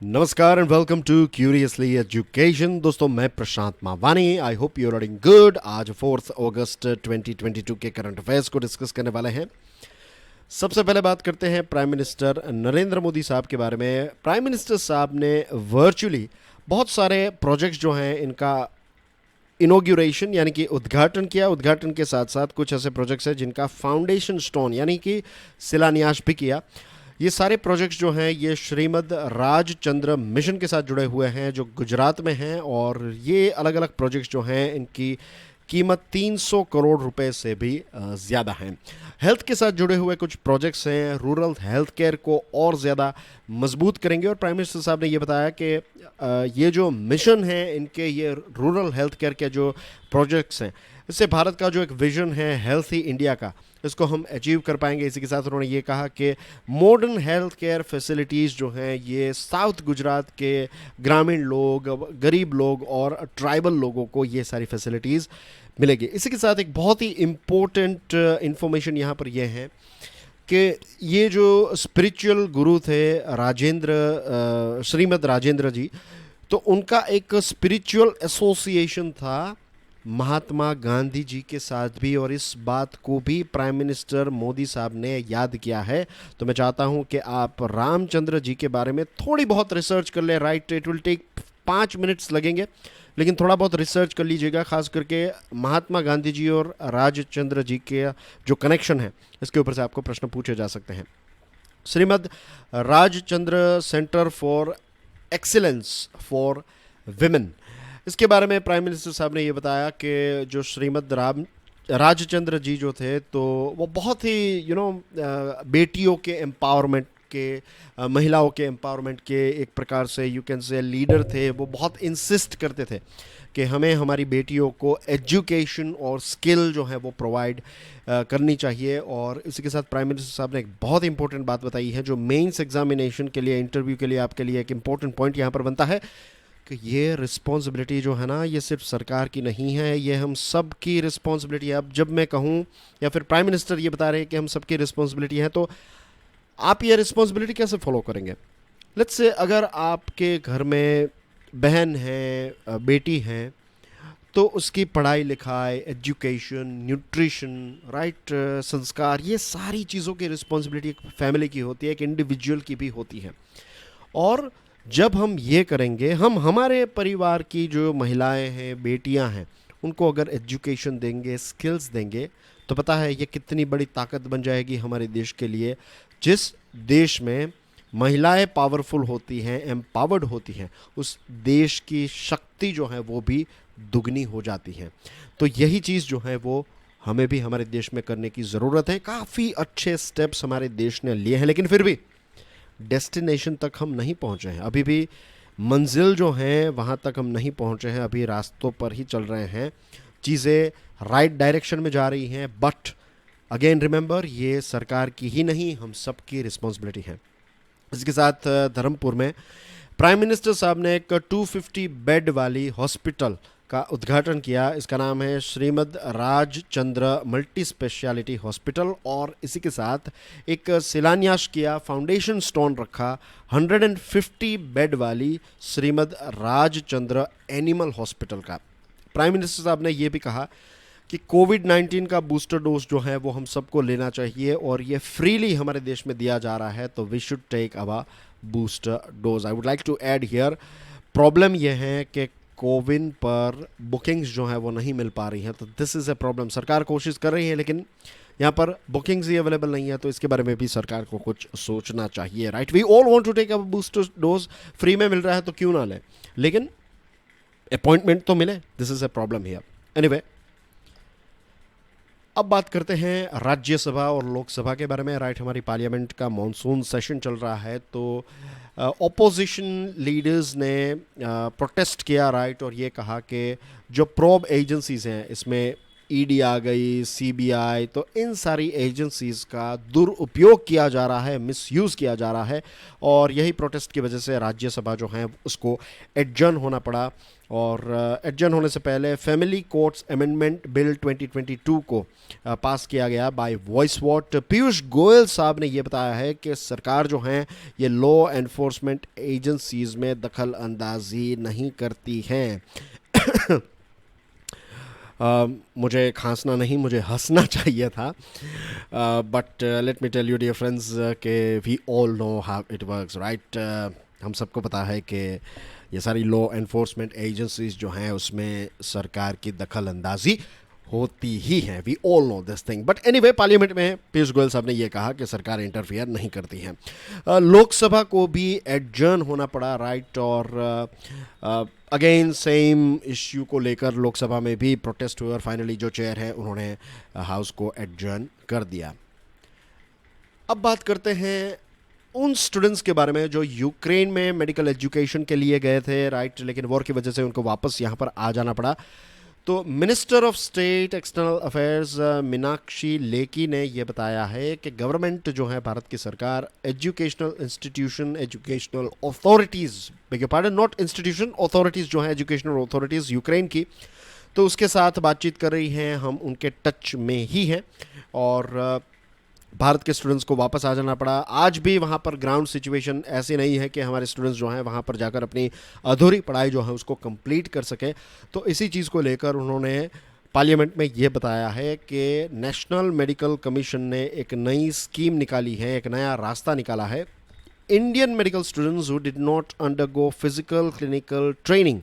नमस्कार and welcome to curiously education. दोस्तों, मैं Prashant Mavani. I hope you are doing good. आज 4 अगस्त 2022 के करंट अफेयर्स को डिस्कस करने वाले हैं। सबसे पहले बात करते हैं प्राइम मिनिस्टर नरेंद्र मोदी साहब के बारे में। प्राइम मिनिस्टर साहब ने वर्चुअली बहुत सारे प्रोजेक्ट्स जो हैं इनका इनोग्यूरेशन यानी कि उद्घाटन किया। उद्घाटन के साथ साथ कुछ ऐसे प्रोजेक्ट्स हैं जिनका फाउंडेशन स्टोन यानी कि शिलान्यास भी किया। ये सारे प्रोजेक्ट्स जो हैं ये श्रीमद राजचंद्र मिशन के साथ जुड़े हुए हैं जो गुजरात में हैं, और ये अलग अलग प्रोजेक्ट्स जो हैं इनकी कीमत 300 करोड़ रुपए से भी ज़्यादा हैं। हेल्थ के साथ जुड़े हुए कुछ प्रोजेक्ट्स हैं, रूरल हेल्थ केयर को और ज़्यादा मजबूत करेंगे। और प्राइम मिनिस्टर साहब ने ये बताया कि ये जो मिशन है इनके, ये रूरल हेल्थ केयर के जो प्रोजेक्ट्स हैं, इससे भारत का जो एक विजन है हेल्थी इंडिया का, इसको हम अचीव कर पाएंगे। इसी के साथ उन्होंने ये कहा कि मॉडर्न हेल्थ केयर फैसिलिटीज़ जो हैं ये साउथ गुजरात के ग्रामीण लोग, गरीब लोग और ट्राइबल लोगों को ये सारी फैसिलिटीज़ मिलेगी। इसी के साथ एक बहुत ही इम्पोर्टेंट इंफॉर्मेशन यहाँ पर यह है कि ये जो स्पिरिचुअल गुरु थे श्रीमद राजेंद्र जी, तो उनका एक स्पिरिचुअल एसोसिएशन था महात्मा गांधी जी के साथ भी, और इस बात को भी प्राइम मिनिस्टर मोदी साहब ने याद किया है। तो मैं चाहता हूं कि आप रामचंद्र जी के बारे में थोड़ी बहुत रिसर्च कर लें। Right, it will take 5 minutes लगेंगे, लेकिन थोड़ा बहुत रिसर्च कर लीजिएगा। खास करके महात्मा गांधी जी और राजचंद्र जी के जो कनेक्शन है इसके ऊपर से आपको प्रश्न पूछे जा सकते हैं। Shrimad Rajchandra centre for excellence for women, इसके बारे में प्राइम मिनिस्टर साहब ने ये बताया कि जो श्रीमद राजचंद्र जी जो थे, तो वो बहुत ही बेटियों के एम्पावरमेंट के, महिलाओं के एम्पावरमेंट के एक प्रकार से यू कैन से लीडर थे। वो बहुत इंसिस्ट करते थे कि हमें हमारी बेटियों को एजुकेशन और स्किल जो है वो प्रोवाइड करनी चाहिए। और इसी के साथ प्राइम मिनिस्टर साहब ने एक बहुत इंपॉर्टेंट बात बताई है जो मेंस एग्जामिनेशन के लिए, इंटरव्यू के लिए आपके लिए एक इंपॉर्टेंट पॉइंट यहाँ पर बनता है कि ये रिस्पॉन्सिबिलिटी जो है ना, ये सिर्फ सरकार की नहीं है, ये हम सब की रिस्पॉन्सिबिलिटी है। अब जब मैं कहूँ या फिर प्राइम मिनिस्टर ये बता रहे हैं कि हम सबकी रिस्पॉन्सिबिलिटी है, तो आप ये रिस्पॉन्सिबिलिटी कैसे फॉलो करेंगे? लेट्स से अगर आपके घर में बहन है, बेटी है, तो उसकी पढ़ाई लिखाई, एजुकेशन, न्यूट्रिशन, राइट, संस्कार, ये सारी चीज़ों की रिस्पॉन्सिबिलिटी एक फैमिली की होती है, एक इंडिविजुअल की भी होती है। और जब हम ये करेंगे, हम हमारे परिवार की जो महिलाएं हैं, बेटियां हैं, उनको अगर एजुकेशन देंगे, स्किल्स देंगे, तो पता है ये कितनी बड़ी ताकत बन जाएगी हमारे देश के लिए। जिस देश में महिलाएं पावरफुल होती हैं, एम्पावर्ड होती हैं, उस देश की शक्ति जो है वो भी दुगनी हो जाती है। तो यही चीज़ जो है वो हमें भी हमारे देश में करने की ज़रूरत है। काफ़ी अच्छे स्टेप्स हमारे देश ने लिए हैं, लेकिन फिर भी डेस्टिनेशन तक हम नहीं पहुंचे हैं। अभी भी मंजिल जो है वहाँ तक हम नहीं पहुंचे हैं, अभी रास्तों पर ही चल रहे हैं। चीज़ें राइट डायरेक्शन में जा रही हैं, बट अगेन रिमेंबर, ये सरकार की ही नहीं, हम सब की रिस्पॉन्सिबिलिटी है। इसके साथ धर्मपुर में प्राइम मिनिस्टर साहब ने एक 250 बेड वाली हॉस्पिटल का उद्घाटन किया। इसका नाम है Shrimad Rajchandra multi speciality hospital, और इसी के साथ एक शिलान्यास किया, फाउंडेशन स्टोन रखा 150 बेड वाली श्रीमद राजचंद्र एनिमल हॉस्पिटल का। प्राइम मिनिस्टर साहब ने यह भी कहा कि कोविड-19 का बूस्टर डोज जो है वो हम सबको लेना चाहिए, और ये फ्रीली हमारे देश में दिया जा रहा है, तो we should take our booster dose. I would like to add here, problem यह है कि कोविन पर बुकिंग्स जो है वो नहीं मिल पा रही हैं, तो दिस इज़ ए प्रॉब्लम। सरकार कोशिश कर रही है, लेकिन यहाँ पर बुकिंग्स ही अवेलेबल नहीं है, तो इसके बारे में भी सरकार को कुछ सोचना चाहिए। Right, we all want to take a booster dose, free में मिल रहा है तो क्यों ना लें, लेकिन अपॉइंटमेंट तो मिले। This is a problem here. Anyway, अब बात करते हैं राज्यसभा और लोकसभा के बारे में। राइट, हमारी पार्लियामेंट का मॉनसून सेशन चल रहा है, तो ऑपोजिशन लीडर्स ने प्रोटेस्ट किया, राइट, और ये कहा कि जो प्रोब एजेंसीज हैं, इसमें ईडी आ गई, सीबीआई, तो इन सारी एजेंसीज का दुरुपयोग किया जा रहा है, मिसयूज़ किया जा रहा है। और यही प्रोटेस्ट की वजह से राज्यसभा जो है उसको एडजर्न होना पड़ा। और एडजर्न होने से पहले फैमिली कोर्ट्स अमेंडमेंट बिल 2022 को पास किया गया bye voice vote. Piyush Goyal साहब ने ये बताया है कि सरकार जो है ये लॉ एनफोर्समेंट एजेंसीज में दखल अंदाजी नहीं करती हैं। मुझे खांसना नहीं, मुझे हंसना चाहिए था, but let me tell you dear friends कि we all know how it works, right. हम सबको पता है कि ये सारी लॉ एनफोर्समेंट एजेंसीज जो हैं उसमें सरकार की दखल अंदाजी होती ही है। We all know this thing, but anyway parliament में पीयूष गोयल साहब ने यह कहा कि सरकार इंटरफियर नहीं करती है। लोकसभा को भी एडजर्न होना पड़ा, राइट। और अगेन सेम इश्यू को लेकर लोकसभा में भी प्रोटेस्ट हुए और फाइनली जो चेयर है उन्होंने हाउस को एडजर्न कर दिया। अब बात करते हैं उन स्टूडेंट्स के बारे में जो यूक्रेन में मेडिकल एजुकेशन के लिए गए थे, राइट, लेकिन वॉर की वजह से उनको वापस यहाँ पर आ जाना पड़ा। तो minister of state external affairs Meenakshi Lekhi ने यह बताया है कि गवर्नमेंट जो है, भारत की सरकार, educational institution, educational authorities, beg pardon, not institution, authorities जो है एजुकेशनल अथॉरिटीज़ यूक्रेन की, तो उसके साथ बातचीत कर रही हैं। हम उनके टच में ही हैं और भारत के स्टूडेंट्स को वापस आ जाना पड़ा। आज भी वहाँ पर ग्राउंड सिचुएशन ऐसी नहीं है कि हमारे स्टूडेंट्स जो हैं वहाँ पर जाकर अपनी अधूरी पढ़ाई जो है उसको कंप्लीट कर सकें। तो इसी चीज़ को लेकर उन्होंने पार्लियामेंट में ये बताया है कि नेशनल मेडिकल कमीशन ने एक नई स्कीम निकाली है, एक नया रास्ता निकाला है। Indian medical students who did not undergo physical clinical training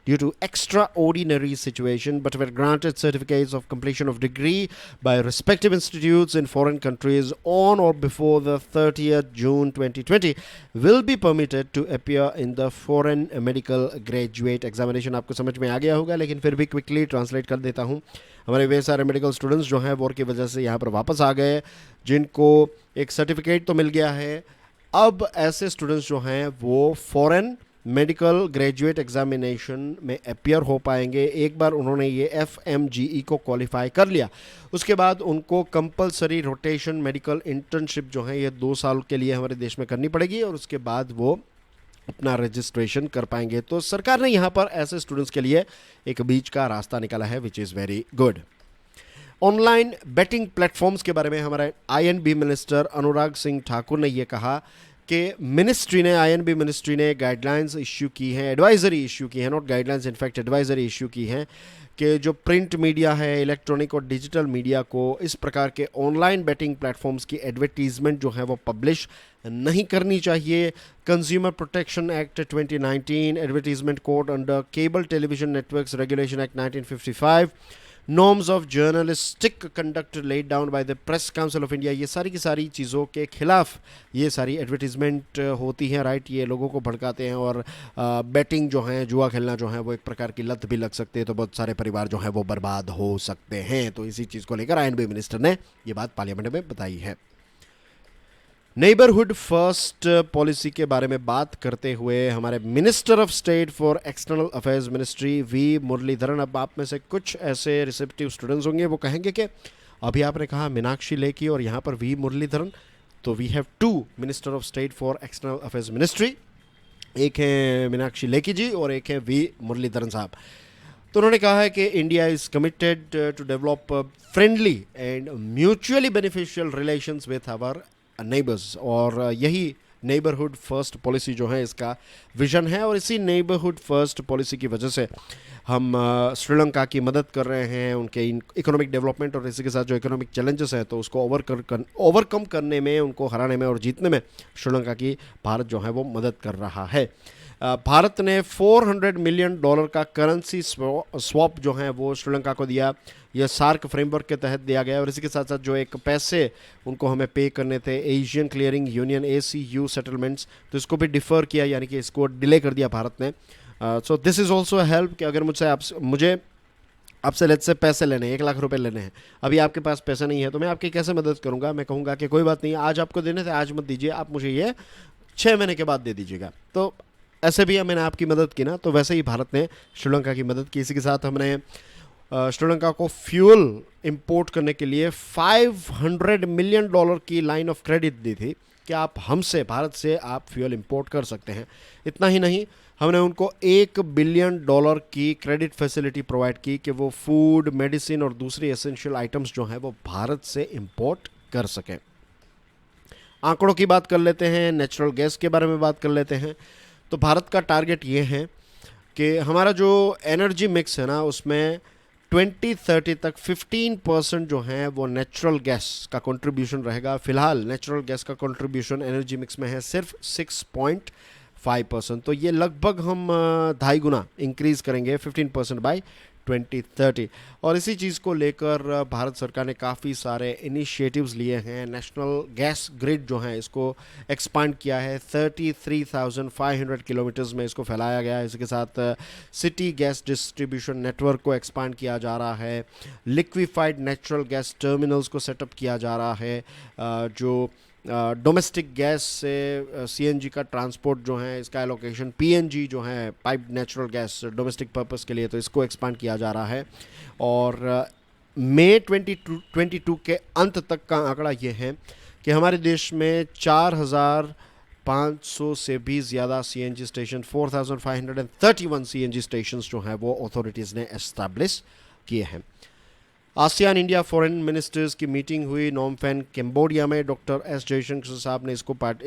due to extraordinary situation but were granted certificates of completion of degree by respective institutes in foreign countries on or before the 30th June 2020 will be permitted to appear in the foreign medical graduate examination। आपको समझ में आ गया होगा, लेकिन फिर भी quickly translate कर देता हूँ। हमारे वे सारे मेडिकल स्टूडेंट्स जो हैं वॉर की वजह से यहाँ पर वापस आ गए, जिनको एक सर्टिफिकेट तो मिल गया है। अब ऐसे स्टूडेंट्स जो हैं वो फॉरेन मेडिकल ग्रेजुएट एग्जामिनेशन में अपियर हो पाएंगे। एक बार उन्होंने ये FMGE को क्वालिफाई कर लिया, उसके बाद उनको कंपलसरी रोटेशन मेडिकल इंटर्नशिप जो है ये 2 साल के लिए हमारे देश में करनी पड़ेगी और उसके बाद वो अपना रजिस्ट्रेशन कर पाएंगे। तो सरकार ने यहाँ पर ऐसे स्टूडेंट्स के लिए एक बीच का रास्ता निकाला है, which is very good. Online betting platforms के बारे में हमारे INB मिनिस्टर अनुराग सिंह ठाकुर ने यह कहा कि INB मिनिस्ट्री ने गाइडलाइंस इश्यू की हैं, एडवाइजरी इश्यू की हैं, not guidelines, in fact advisory issue की हैं कि जो प्रिंट मीडिया है, इलेक्ट्रॉनिक और डिजिटल मीडिया को इस प्रकार के ऑनलाइन बेटिंग प्लेटफॉर्म्स की एडवर्टीजमेंट जो है वो पब्लिश नहीं करनी चाहिए। Consumer protection act 2019, advertisement code under cable television networks regulation act 1955, norms of journalistic conduct laid down by the press council of India, ये सारी की सारी चीज़ों के खिलाफ ये सारी एडवर्टीजमेंट होती हैं, राइट। ये लोगों को भड़काते हैं और बैटिंग जो है, जुआ खेलना जो है वो एक प्रकार की लत भी लग सकती है, तो बहुत सारे परिवार जो हैं वो बर्बाद हो सकते हैं। तो इसी चीज़ को लेकर INB मिनिस्टर ने ये बात पार्लियामेंट में बताई है। नेबरहुड फर्स्ट पॉलिसी के बारे में बात करते हुए हमारे minister of state for external affairs ministry V Muraleedharan, अब आप में से कुछ ऐसे रिसेप्टिव स्टूडेंट्स होंगे वो कहेंगे कि अभी आपने कहा मीनाक्षी लेखी और यहाँ पर V मुरलीधरन, तो we have 2 minister of state for external affairs ministry, एक है मीनाक्षी लेखी जी और एक है V मुरलीधरन साहब। तो उन्होंने कहा है कि India is committed to develop friendly and mutually beneficial relations with our neighbours, और यही नेबरहुड फर्स्ट पॉलिसी जो है इसका विजन है। और इसी नेबरहुड फर्स्ट पॉलिसी की वजह से हम श्रीलंका की मदद कर रहे हैं, उनके इकोनॉमिक डेवलपमेंट और इसी के साथ जो इकोनॉमिक चैलेंजेस हैं तो उसको ओवरकम करने में, उनको हराने में और जीतने में श्रीलंका की भारत जो है वो मदद कर रहा है। भारत ने $400 मिलियन का करेंसी स्वैप जो है वो श्रीलंका को दिया। यह सार्क फ्रेमवर्क के तहत दिया गया और इसी के साथ साथ जो एक पैसे उनको हमें पे करने थे Asian clearing union ACU settlements, तो इसको भी डिफ़र किया, यानी कि इसको डिले कर दिया भारत ने। So this is also help कि अगर मुझे आपसे लेट से पैसे लेने हैं, 1 लाख रुपए लेने हैं, अभी आपके पास पैसे नहीं है तो मैं आपकी कैसे मदद करूंगा? मैं कहूँगा कि कोई बात नहीं, आज आपको देने थे आज मत दीजिए, आप मुझे ये 6 महीने के बाद दे दीजिएगा। तो ऐसे भी मैंने आपकी मदद की ना, तो वैसे ही भारत ने श्रीलंका की मदद की। इसी के साथ हमने श्रीलंका को फ्यूल इंपोर्ट करने के लिए $500 मिलियन की लाइन ऑफ क्रेडिट दी थी कि आप हमसे, भारत से आप फ्यूल इंपोर्ट कर सकते हैं। इतना ही नहीं, हमने उनको $1 बिलियन की क्रेडिट फैसिलिटी प्रोवाइड की कि वो फूड, मेडिसिन और दूसरी एसेंशियल आइटम्स जो हैं वो भारत से इंपोर्ट कर सकें। आंकड़ों की बात कर लेते हैं, नेचुरल गैस के बारे में बात कर लेते हैं। तो भारत का टारगेट ये है कि हमारा जो एनर्जी मिक्स है ना, उसमें 2030 तक 15% जो है वो नेचुरल गैस का कंट्रीब्यूशन रहेगा। फिलहाल नेचुरल गैस का कंट्रीब्यूशन एनर्जी मिक्स में है सिर्फ 6.5%। तो ये लगभग हम 2.5 गुना इंक्रीज़ करेंगे 15% बाय 2030। और इसी चीज़ को लेकर भारत सरकार ने काफ़ी सारे इनिशिएटिव्स लिए हैं। नेशनल गैस ग्रिड जो है इसको एक्सपांड किया है, 33,500 किलोमीटर्स में इसको फैलाया गया है। इसके साथ सिटी गैस डिस्ट्रीब्यूशन नेटवर्क को एक्सपांड किया जा रहा है। लिक्विफाइड नेचुरल गैस टर्मिनल्स को सेटअप किया जा रहा है। जो डोमेस्टिक गैस से सीएनजी का ट्रांसपोर्ट जो है, इसका एलोकेशन, पीएनजी जो है pipe natural gas domestic purpose के लिए, तो इसको एक्सपांड किया जा रहा है। और मई 2022 के अंत तक का आंकड़ा ये है कि हमारे देश में 4,500 से भी ज़्यादा सीएनजी स्टेशन, 4,531 सीएनजी स्टेशन जो हैं वो अथॉरिटीज़ ने एस्टैब्लिश किए हैं। आसियान इंडिया फॉरेन मिनिस्टर्स की मीटिंग हुई नॉमफेन कैम्बोडिया में। डॉक्टर एस जयशंकर साहब ने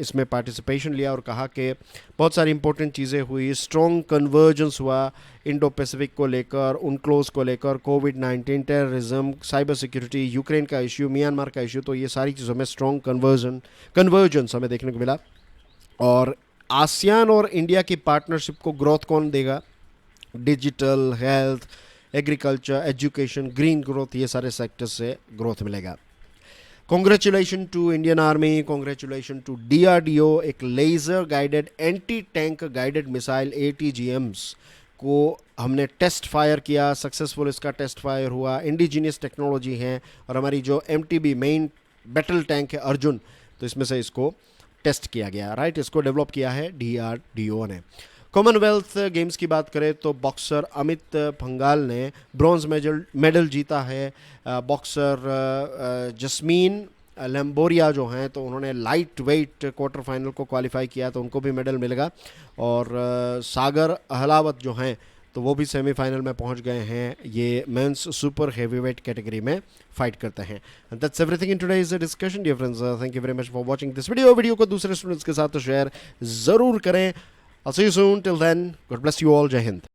इसमें पार्टिसिपेशन लिया और कहा कि बहुत सारी इंपॉर्टेंट चीज़ें हुई। स्ट्रॉन्ग कन्वर्जेंस हुआ इंडो पैसिफिक को लेकर, उनक्लोज को लेकर, कोविड-19, टेररिज्म, साइबर सिक्योरिटी, यूक्रेन का इश्यू, म्यांमार का इश्यू। तो ये सारी चीज़ों में स्ट्रॉन्ग कन्वर्जेंस हमें देखने को मिला। और आसियान और इंडिया की पार्टनरशिप को ग्रोथ कौन देगा? Digital, health, agriculture, education, green growth, ये सारे सेक्टर्स से ग्रोथ मिलेगा। Congratulation to Indian army, congratulation to DRDO. एक laser guided anti tank guided missile ATGMs को हमने टेस्ट फायर किया, सक्सेसफुल इसका टेस्ट फायर हुआ। इंडिजीनियस टेक्नोलॉजी है और हमारी जो MTB मेन बैटल टैंक है अर्जुन, तो इसमें से इसको टेस्ट किया गया, राइट। इसको डेवलप किया है DRDO ने। कॉमनवेल्थ गेम्स की बात करें तो बॉक्सर अमित पंघाल ने ब्रॉन्ज मेडल जीता है। बॉक्सर जस्मीन लैम्बोरिया जो हैं तो उन्होंने लाइट वेट क्वार्टर फाइनल को क्वालिफाई किया, तो उनको भी मेडल मिलेगा। और सागर अहलावत जो हैं तो वो भी सेमीफाइनल में पहुंच गए हैं। ये मेंस सुपर हेवीवेट कैटेगरी में फाइट करते हैं। And that's everything in today's discussion dear friends. Thank you very much for watching this video को दूसरे स्टूडेंट्स के साथ शेयर ज़रूर करें। I'll see you soon. Till then, God bless you all. Jai Hind.